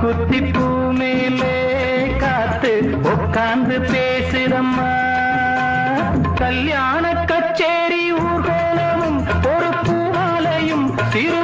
குத்திப்பூ மேலே காத்து உட்கார்ந்து பேசுறம்மா. கல்யாண கச்சேரி ஊர்வலமும் ஒரு பூவாலையும் சிறு